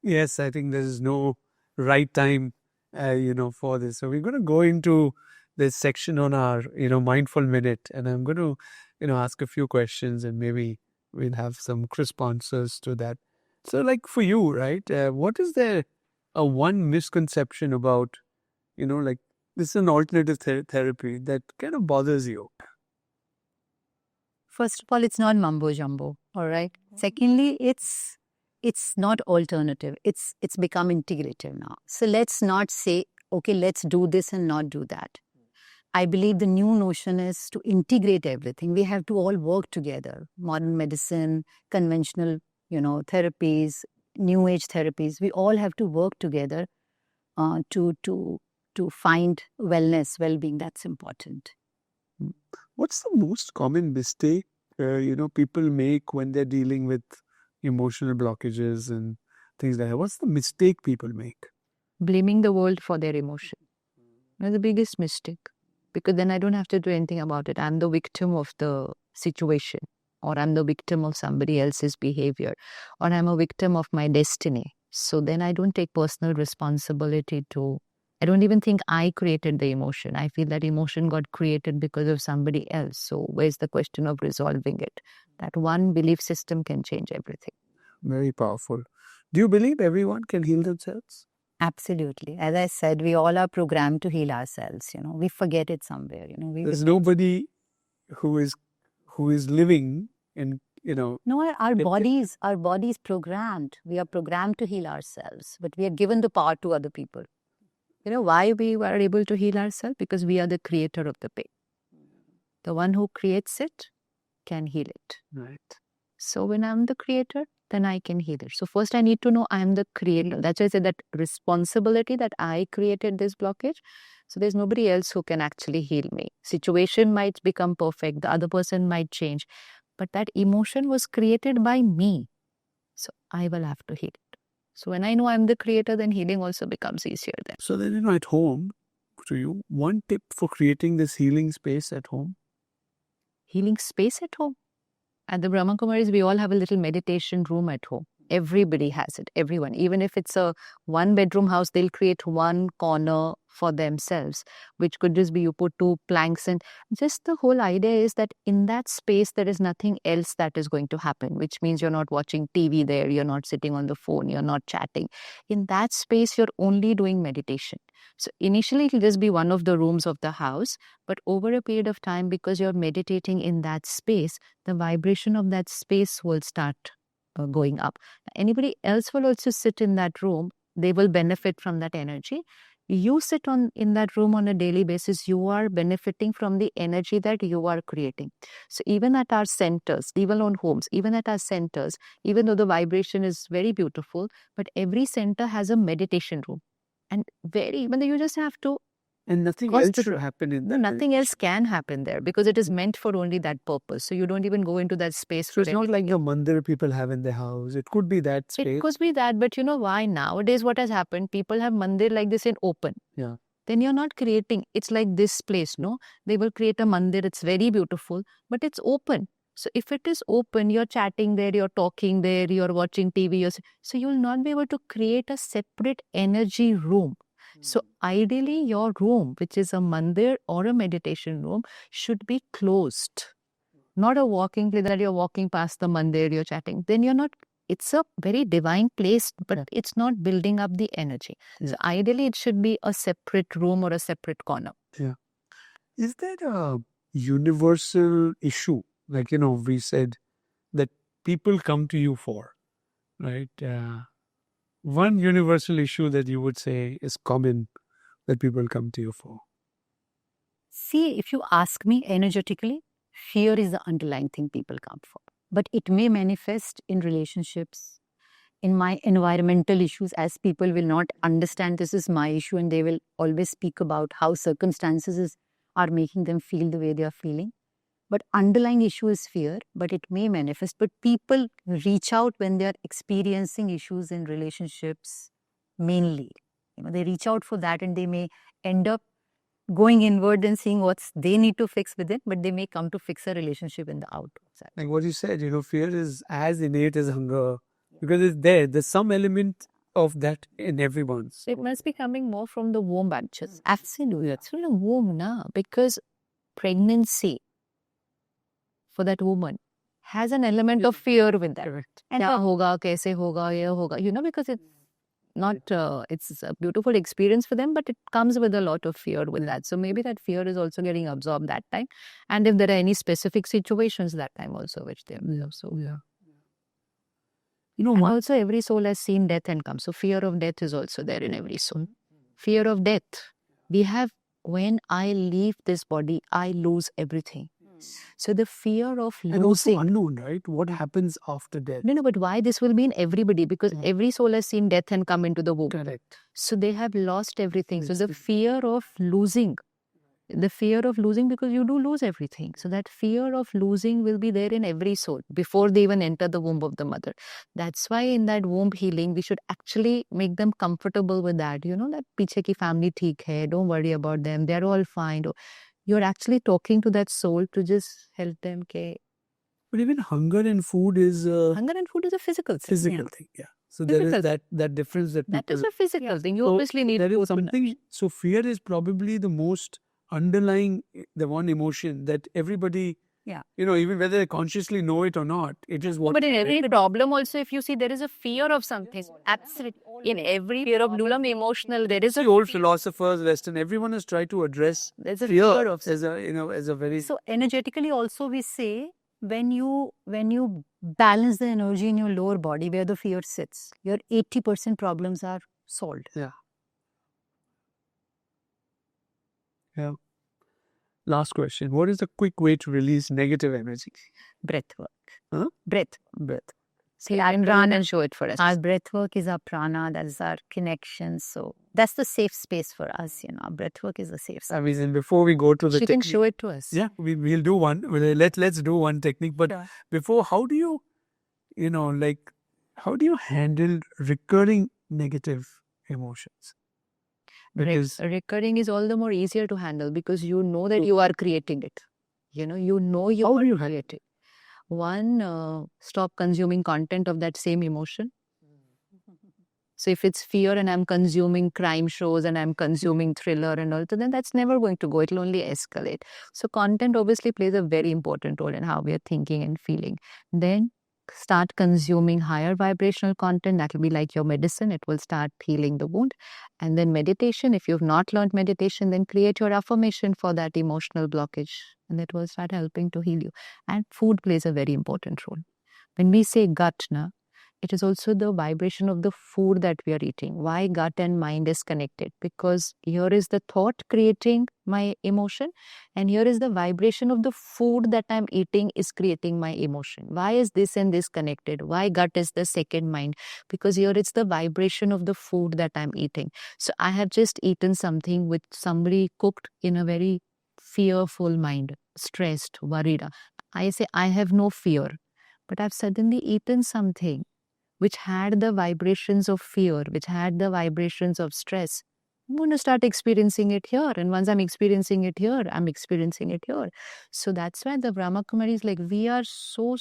Yes, I think there is no right time, for this. So we're going to go into this section on our, mindful minute, and I'm going to, ask a few questions, and maybe we'll have some crisp answers to that. So, like for you, right? What is there a one misconception about, like this is an alternative therapy that kind of bothers you? First of all, it's not mumbo jumbo. All right. Secondly, it's not alternative. It's become integrative now. So let's not say, okay, let's do this and not do that. I believe the new notion is to integrate everything. We have to all work together. Modern medicine, conventional, therapies, new age therapies. We all have to work together to find wellness, well-being. That's important. What's the most common mistake people make when they're dealing with emotional blockages and things like that? What's the mistake people make? Blaming the world for their emotion. That's the biggest mistake, because then I don't have to do anything about it. I'm the victim of the situation, or I'm the victim of somebody else's behavior, or I'm a victim of my destiny. So then I don't take personal responsibility I don't even think I created the emotion. I feel that emotion got created because of somebody else. So where's the question of resolving it? That one belief system can change everything. Very powerful. Do you believe everyone can heal themselves? Absolutely. As I said, we all are programmed to heal ourselves. We forget it somewhere. There's nobody who is living in No, our bodies programmed. We are programmed to heal ourselves, but we are given the power to other people. You know why we are able to heal ourselves? Because we are the creator of the pain. The one who creates it can heal it. Right. So when I'm the creator, then I can heal it. So first I need to know I'm the creator. That's why I said that responsibility, that I created this blockage. So there's nobody else who can actually heal me. Situation might become perfect. The other person might change. But that emotion was created by me. So I will have to heal it. So when I know I'm the creator, then healing also becomes easier then. So then, at home, to you, one tip for creating this healing space at home? Healing space at home? At the Brahma Kumaris, we all have a little meditation room at home. Everybody has it, everyone. Even if it's a one-bedroom house, they'll create one corner for themselves, which could just be you put 2 planks, and just the whole idea is that in that space, there is nothing else that is going to happen, which means you're not watching TV there, you're not sitting on the phone, you're not chatting. In that space, you're only doing meditation. So initially, it'll just be one of the rooms of the house, but over a period of time, because you're meditating in that space, the vibration of that space will start going up. Anybody else will also sit in that room. They will benefit from that energy. You sit in that room on a daily basis, you are benefiting from the energy that you are creating. So even at our centers, even on homes, even at our centers, even though the vibration is very beautiful, but every center has a meditation room. And even though you just have to. And nothing else should happen in that. Nothing else can happen there because it is meant for only that purpose. So you don't even go into that space. So it's not like your mandir people have in their house. It could be that space. It could be that, but you know why nowadays what has happened? People have mandir like this in open. Yeah. Then you're not creating. It's like this place, no? They will create a mandir. It's very beautiful, but it's open. So if it is open, you're chatting there, you're talking there, you're watching TV. So you'll not be able to create a separate energy room. So ideally, your room, which is a mandir or a meditation room, should be closed. Not a walking place that you're walking past the mandir, you're chatting. Then you're not, it's a very divine place, but it's not building up the energy. Yeah. So ideally, it should be a separate room or a separate corner. Yeah. Is there a universal issue? Like, we said that people come to you for, right? One universal issue that you would say is common that people come to you for? See, if you ask me energetically, fear is the underlying thing people come for. But it may manifest in relationships, in my environmental issues, as people will not understand this is my issue and they will always speak about how circumstances are making them feel the way they are feeling. But underlying issue is fear, but it may manifest. But people reach out when they are experiencing issues in relationships mainly. They reach out for that and they may end up going inward and seeing what they need to fix within, but they may come to fix a relationship in the outside. Like what you said, fear is as innate as hunger because it's there. There's some element of that in everyone's. It must be coming more from the womb, actually. Absolutely. It's from the womb now, because pregnancy for that woman has an element of fear with that. Correct. And kya hoga, kaise hoga, ye hoga, because it's not, it's a beautiful experience for them, but it comes with a lot of fear with that. So maybe that fear is also getting absorbed that time. And if there are any specific situations that time also, which they absorb. So, yeah. And also every soul has seen death and come. So fear of death is also there in every soul. Fear of death. We have when I leave this body, I lose everything. So the fear of And also losing. unknown, right? What happens after death? No, but why this will be in everybody? Because Yeah. every soul has seen death and come into the womb. Correct. So they have lost everything. So the Yes. fear of losing, because you do lose everything. So that fear of losing will be there in every soul before they even enter the womb of the mother. That's why in that womb healing, we should actually make them comfortable with that. That piche ki family theek hai, don't worry about them. They're all fine. You're actually talking to that soul to just help them. But even hunger and food is Hunger and food is a physical thing. thing. Yeah. So there is that difference that That people. is a physical thing. You So obviously need there is food. something. So fear is probably the most underlying, the one emotion that everybody. Yeah. Even whether they consciously know it or not, it is what. But in every problem also, if you see, there is a fear of something. Absolutely. In every fear of Lulam emotional, there is a The old philosophers, Western, everyone has tried to address there's a fear fear of as a very. So energetically also we say when you balance the energy in your lower body where the fear sits, your 80% problems are solved. Yeah. Last question. What is the quick way to release negative energy? Breath work. Huh? Breath. See, and run and show it for us. Our breath work is our prana, that is our connection. So that's the safe space for us, Our breath work is a safe space. I mean, before we go to the She can technique, show it to us. yeah, we'll do one. Let's do one technique. But before, how do you, how do you handle recurring negative emotions? Because Recurring is all the more easier to handle because you know that you are creating it. You know you are creating. One, stop consuming content of that same emotion. So if it's fear and I'm consuming crime shows and I'm consuming thriller and all, then that's never going to go. It'll only escalate. So content obviously plays a very important role in how we are thinking and feeling. Then start consuming higher vibrational content. That will be like your medicine. It will start healing the wound. And then meditation. If you've not learned meditation, then create your affirmation for that emotional blockage. And that will start helping to heal you. And food plays a very important role. When we say gut, it is also the vibration of the food that we are eating. Why gut and mind is connected? Because here is the thought creating my emotion, and here is the vibration of the food that I'm eating is creating my emotion. Why is this and this connected? Why gut is the second mind? Because here it's the vibration of the food that I'm eating. So I have just eaten something which somebody cooked in a very fearful mind, stressed, worried. I say I have no fear, but I've suddenly eaten something which had the vibrations of fear, which had the vibrations of stress. I'm going to start experiencing it here. And once I'm experiencing it here, I'm experiencing it here. So that's why the Brahma Kumaris, we are so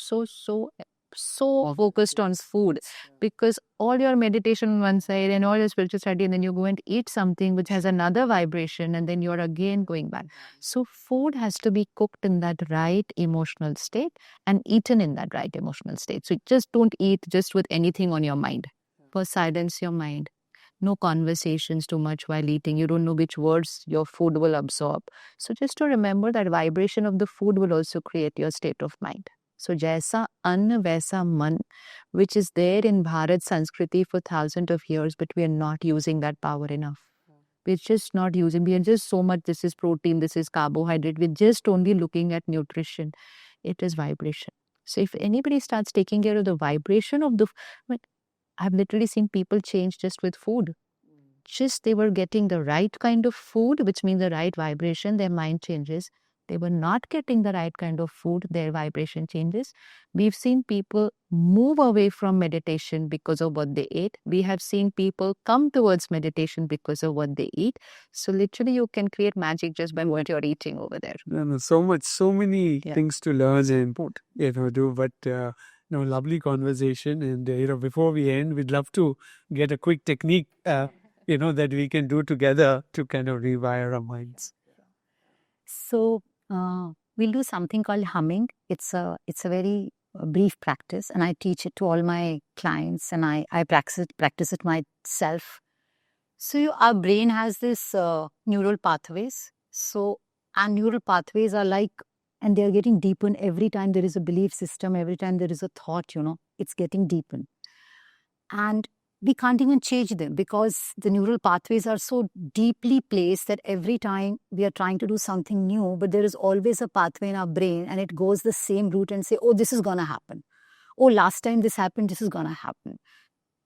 focused on food, because all your meditation on one side and all your spiritual study, and then you go and eat something which has another vibration, and then you're again going back. So food has to be cooked in that right emotional state and eaten in that right emotional state. So just don't eat just with anything on your mind. First, silence your mind. No conversations too much while eating. You don't know which words your food will absorb. So just to remember that vibration of the food will also create your state of mind. So jaisa anna vaisa man, which is there in Bharat Sanskriti for thousands of years, but we are not using that power enough. We're just not using. We are just so much, this is protein, this is carbohydrate. We're just only looking at nutrition. It is vibration. So if anybody starts taking care of the vibration of I've literally seen people change just with food. Just they were getting the right kind of food, which means the right vibration, their mind changes. They were not getting the right kind of food, their vibration changes. We've seen people move away from meditation because of what they ate. We have seen people come towards meditation because of what they eat. So literally you can create magic just by what you're eating over there. So many things to learn and do, but lovely conversation. And before we end, we'd love to get a quick technique that we can do together to kind of rewire our minds. So we'll do something called humming. It's a very brief practice, and I teach it to all my clients, and I practice it myself. So our brain has this neural pathways. So our neural pathways are and they're getting deepened every time there is a belief system, every time there is a thought, it's getting deepened. And we can't even change them because the neural pathways are so deeply placed that every time we are trying to do something new, but there is always a pathway in our brain and it goes the same route and say, oh, this is going to happen. Oh, last time this happened, this is going to happen.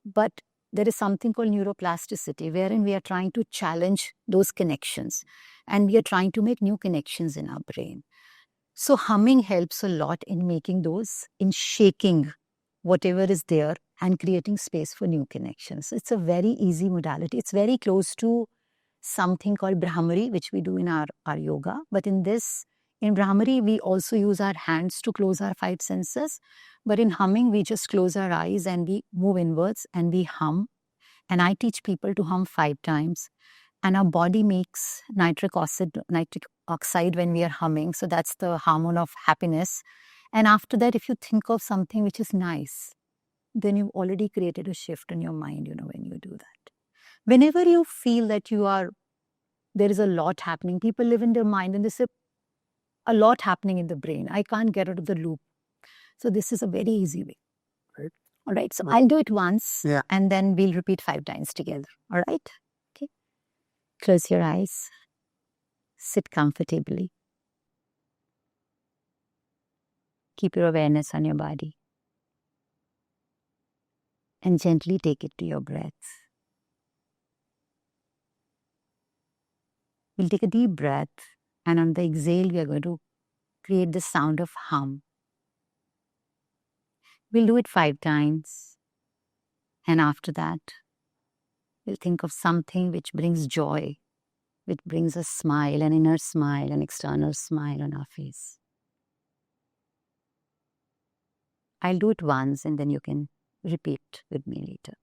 But there is something called neuroplasticity, wherein we are trying to challenge those connections and we are trying to make new connections in our brain. So humming helps a lot in making those, in shaking whatever is there and creating space for new connections. It's a very easy modality. It's very close to something called Brahmari, which we do in our yoga. But in Brahmari, we also use our hands to close our five senses. But in humming, we just close our eyes and we move inwards and we hum. And I teach people to hum 5 times. And our body makes nitric oxide when we are humming. So that's the hormone of happiness. And after that, if you think of something which is nice, then you've already created a shift in your mind, when you do that. Whenever you feel that there is a lot happening, people live in their mind and there's a lot happening in the brain. I can't get out of the loop. So this is a very easy way. Right. All right. So I'll do it once Yeah. and then we'll repeat 5 times together. All right. Okay. Close your eyes. Sit comfortably. Keep your awareness on your body. And gently take it to your breath. We'll take a deep breath, and on the exhale, we are going to create the sound of hum. We'll do it 5 times. And after that, we'll think of something which brings joy, which brings a smile, an inner smile, an external smile on our face. I'll do it once and then you can repeat with me later.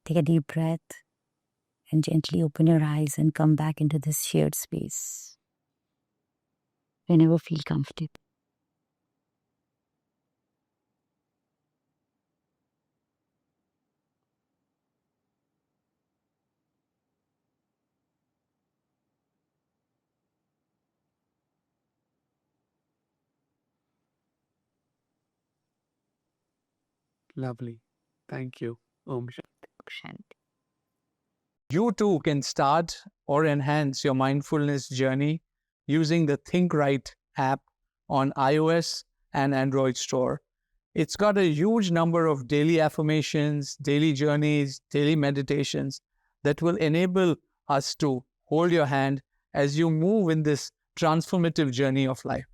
Take a deep breath and gently open your eyes and come back into this shared space whenever feel comfortable. Lovely. Thank you. Om Shanti. You too can start or enhance your mindfulness journey using the ThinkRight app on iOS and Android store. It's got a huge number of daily affirmations, daily journeys, daily meditations that will enable us to hold your hand as you move in this transformative journey of life.